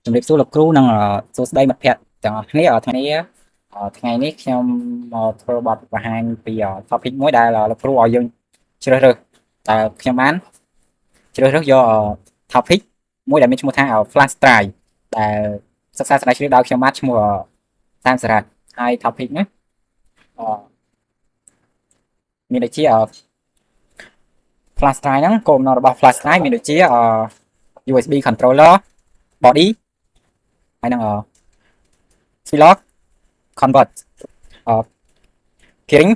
ជំរាបសួរលោកគ្រូនិងសួស្តីមិត្តភក្តិទាំងអស់គ្នាថ្ងៃនេះខ្ញុំមកធ្វើបទបង្ហាញពី topic មួយដែលលោកគ្រូឲ្យយើងជ្រើសរើសតែខ្ញុំបានជ្រើសរើសយក topic មួយដែលមានឈ្មោះថា flash drive ដែលសិក្សាស្រាវជ្រាវដោយខ្ញុំបាទឈ្មោះតាមសារ៉ាត់ហើយ topic នេះអឺមានដូចជា flash drive ហ្នឹងគោលបំណងរបស់ flash drive មានដូចជាUSB controller body ហើយនឹងVlog convert អឺ pairing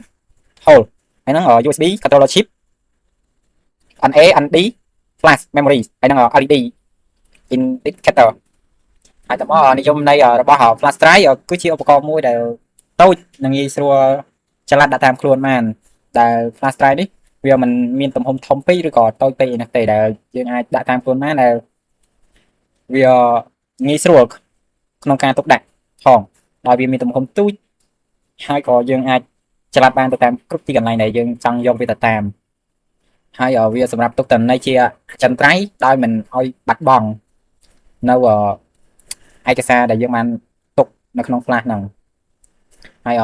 hole ហើយនឹង USB controller chip NA ND flash memory ហើយនឹង LED indicator ហើយតើមកនិយមនៃរបស់ flash drive គឺជាឧបករណ៍មួយដែលតូចនិងងាយស្រួលចល័តដាក់តាមខ្លួនបានដែល flash drive នេះវាមិនមានទំហំធំពេកឬក៏តូចពេកណាស់ទេដែលយើងអាចដាក់តាមខ្លួនបានដែលវាងាយស្រួលក្នុងការទុកដាក់ផងដោយវាមានទំហំទូចហើយក៏យើងអាចចល័តបានទៅតាមគ្រប់ទីកន្លែងដែលយើងចង់យកវាទៅតាមហើយវាសម្រាប់ទុកតន័យជាចន្ទ្រៃដោយមិនឲ្យបាត់បង់នៅឯកសារដែលយើងបានទុកនៅក្នុង flash ហ្នឹងហើយ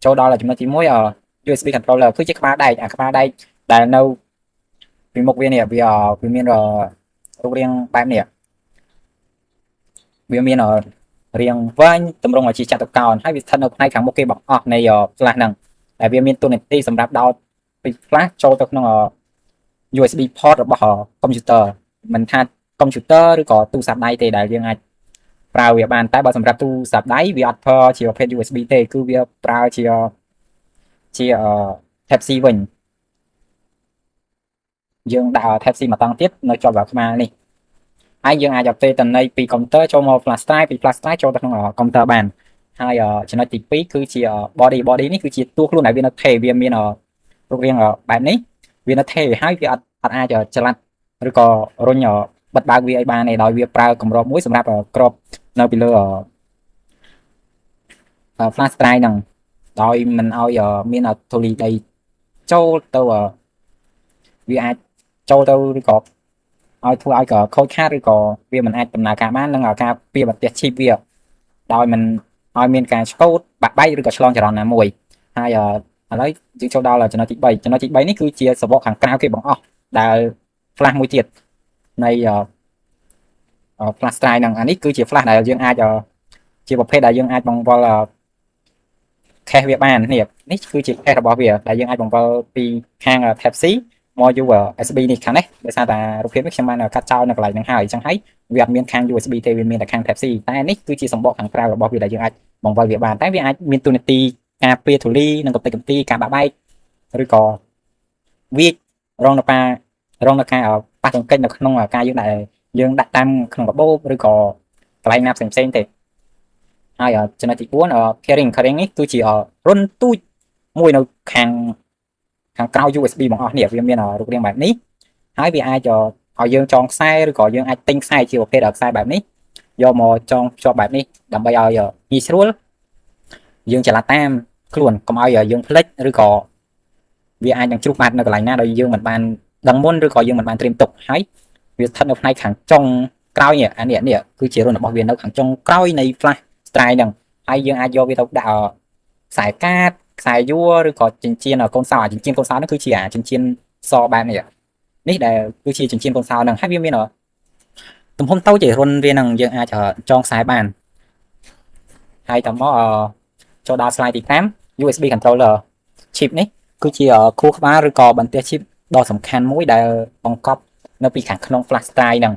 ចូលដល់ចំណុចទី1 USB controller គឺជាក្បាលដែកក្បាលដែកដែលនៅពីមុខវានេះវាមានរូបរាងបែបនេះវាមានរាងវែងតម្រង់ជាចតុកោណហើយវាស្ថិតនៅផ្នែកខាងមុខគេបង្អស់នៃ flash ហ្នឹងដែលវាមានតួនាទីសម្រាប់ដោតពី flash ចូលទៅក្នុង USB port របស់កុំព្យូទ័រមិនថាកុំព្យូទ័រឬក៏ទូរស័ព្ទដៃទេដែលយើងអាចប្រើវាបានតែបើសម្រាប់ទូរស័ព្ទដៃវាអត់ប្រើជាប្រភេទ USB ទេគឺវាប្រើជា Type C វិញយើងដាក់ Type C មកតង់ទៀតនៅជាប់vàoក្បាលនេះហើយយើងអាច update តំណែងពីកុំព្យូទ័រចូលមក flash drive ពី flash drive ចូលទៅក្នុងកុំព្យូទ័របានហើយចំណុចទី2គឺជា body នេះគឺជាតួខ្លួនដែលវានៅថេវាមានរូបរាងបែបនេះវានៅថេហើយវាអត់អាចចល័តឬក៏រុញបិទបើកវាឲ្យបានទេដោយវាប្រើកម្របមួយសម្រាប់ក្របនៅពីលើflash drive ហ្នឹងដោយមិនឲ្យមានធូលីដីចូលទៅវាអាចចូលទៅឬក៏ឲ្យធ្វើឲ្យខូចខាតឬក៏វាមិនអាចដំណើរការបាននឹងការពារប្រទេសឈីបវាដោយមិនឲ្យមានការឆ្កូតបាក់បែកឬក៏ឆ្លងចរន្តណាមួយហើយឥឡូវយើងចូលដល់ចំណុចទី3ចំណុចទី3នេះគឺជាសបកខាងក្រៅគេបង្អស់ដែល flash មួយទៀតនៃflash drive ហ្នឹងអានេះគឺជា flash ដែលយើងអាចជាប្រភេទដែលយើងអាចបង្វិល cache វាបាននេះគឺជា cache របស់វាដែលយើងអាចបង្វិលពីខាង Type C មក USB នេះខាងនេះដោយសារតែរូបភាពនេះខ្ញុំបានកាត់ចោលនៅកន្លែងហ្នឹងហើយអញ្ចឹងហើយវាអត់មានខាង USB ទេវាមានតែខាង Type C តែនេះគឺជាសម្បកខាងក្រៅរបស់វាដែលយើងអាចបង្វិលវាបានតែវាអាចមានទូនាទីការពារធូលីនិងកម្ទេចកម្ទីការបាក់បែកឬក៏វារងនៅការប៉ះចង្កេញនៅក្នុងការយើងដាក់តាមក្នុងកាបូបឬក៏កន្លែងណាផ្សេងទេហើយចំណុចទី4 carrying នេះគឺជារុនទូចមួយនៅខាងក្រៅ USB បង្អស់នេះវាមានរូបរាងបែបនេះហើយវាអាចឲ្យយើងចងខ្សែឬក៏យើងអាចទិញខ្សែជាប្រភេទខ្សែបែបនេះយកមកចងភ្ជាប់បែបនេះដើម្បីឲ្យងាយស្រួលយើងចល័តតាមខ្លួនកុំឲ្យយើងភ្លេចឬក៏វាអាចនឹងជ្រុះបាត់នៅកន្លែងណាដោយយើងមិនបានដឹងមុនឬក៏យើងមិនបានត្រៀមទុកហើយវាស្ថិតនៅផ្នែកខាងចុងក្រោយនេះគឺជារុនរបស់វានៅខាងចុងក្រោយនៃ flash drive ហ្នឹងហើយយើងអាចយកវាទៅដាក់ខ្សែកាតខ្សែយួរឬក៏ចិញ្ចៀនកូនសោចិញ្ចៀនកូនសោហ្នឹងគឺជាចិញ្ចៀនសបែបនេះដែលគឺជាចិញ្ចៀនកូនសោហ្នឹងហើយវាមានទំហំតូចឯរុនវាហ្នឹងយើងអាចចងខ្សែបានហើយតមកចូលដល់ slide ទី5 USB controller chip នេះគឺជាខួរក្បាលឬក៏បន្ទះ chip ដ៏សំខាន់មួយដែលបង្កប់នៅពីខាងក្នុង flash drive ហ្នឹង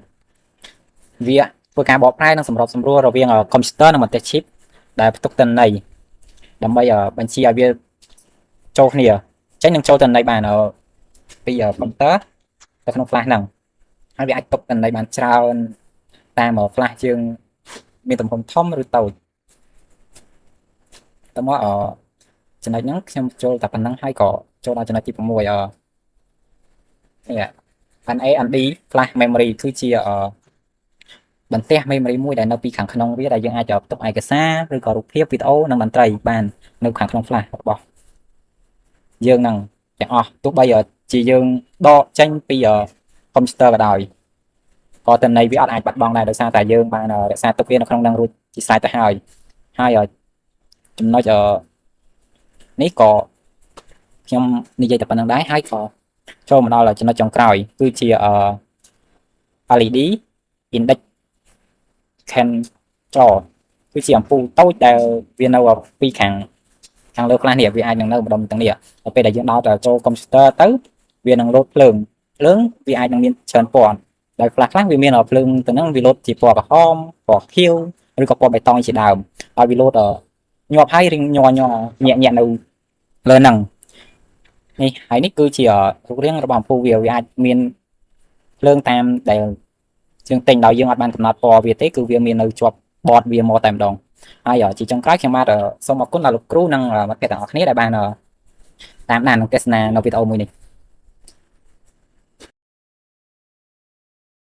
វាធ្វើការបកប្រែនិងសម្របសម្រួលរវាងកុំព្យូទ័រនិងបន្ទះ chip ដែលផ្ទុកទិន្នន័យដើម្បីបញ្ជាឲ្យវាចូលគ្នាចេញនឹងចូលទិន្នន័យបានពីកុំព្យូទ័រទៅក្នុង flash ហ្នឹងហើយវាអាចទុកទិន្នន័យបានច្រើនតាម flash យើងមានទំហំធំឬតូចតើមកចំណុចហ្នឹងខ្ញុំចូលតែប៉ុណ្្នឹងហើយក៏ចូលដល់ចំណុចទី6នេះ NAND flash memory គឺជាបន្ទះ memory មួយដែលនៅពីខាងក្នុងវាដែលយើងអាចផ្ទុកឯកសារឬក៏រូបភាពវីដេអូនិងតន្ត្រីបាននៅខាងក្នុង flash របស់យើងនឹងទាំងអស់ទោះបីជាយើងដកចេញពីកុំព្យូទ័រក៏ដោយ có tên này với ai bắt bong nàyដោយសារតែយើងបានរក្សាទុកវានៅក្នុងនឹងរួចជាស្រេចទៅហើយចំណុចនេះក៏ខ្ញុំនិយាយតែប៉ុណ្្នឹងដែរហើយក៏ចូលមកដល់ចំណុចចុងក្រោយគឺជា LED index can ចគឺជាអំពូលតូចដែលវានៅពីខាងលើខ្លះនេះវាអាចនឹងនៅម្ដុំទាំងនេះដល់ពេលដែលយើងដោតចូលកុំព្យូទ័រទៅវានឹងលោតភ្លើងវាអាចនឹងមានច្រើនពណ៌ដោយខ្លះវាមានភ្លើងទៅហ្នឹងវាលោតជាពណ៌ក្រហមពណ៌ខៀវឬក៏ពណ៌បៃតងជាដើមហើយវាលោតញាប់ហើយរៀងញ័រញាក់នៅលើហ្នឹងនេះហើយនេះគឺជារូបរាងរបស់អំពូលវាអាចមានភ្លើងតាមដែលយើងទិញដោយយើងអត់បានកំណត់ពណ៌វាទេគឺវាមាននៅជាប់បតវាមកតែម្ដងហើយជាចុងក្រោយខ្ញុំបាទសូមអរគុណដល់លោកគ្រូនិងមិត្តភក្តិទាំងអស់គ្នាដែលបានតាមដាននិងទស្សនានៅវីដេអូមួយនេះ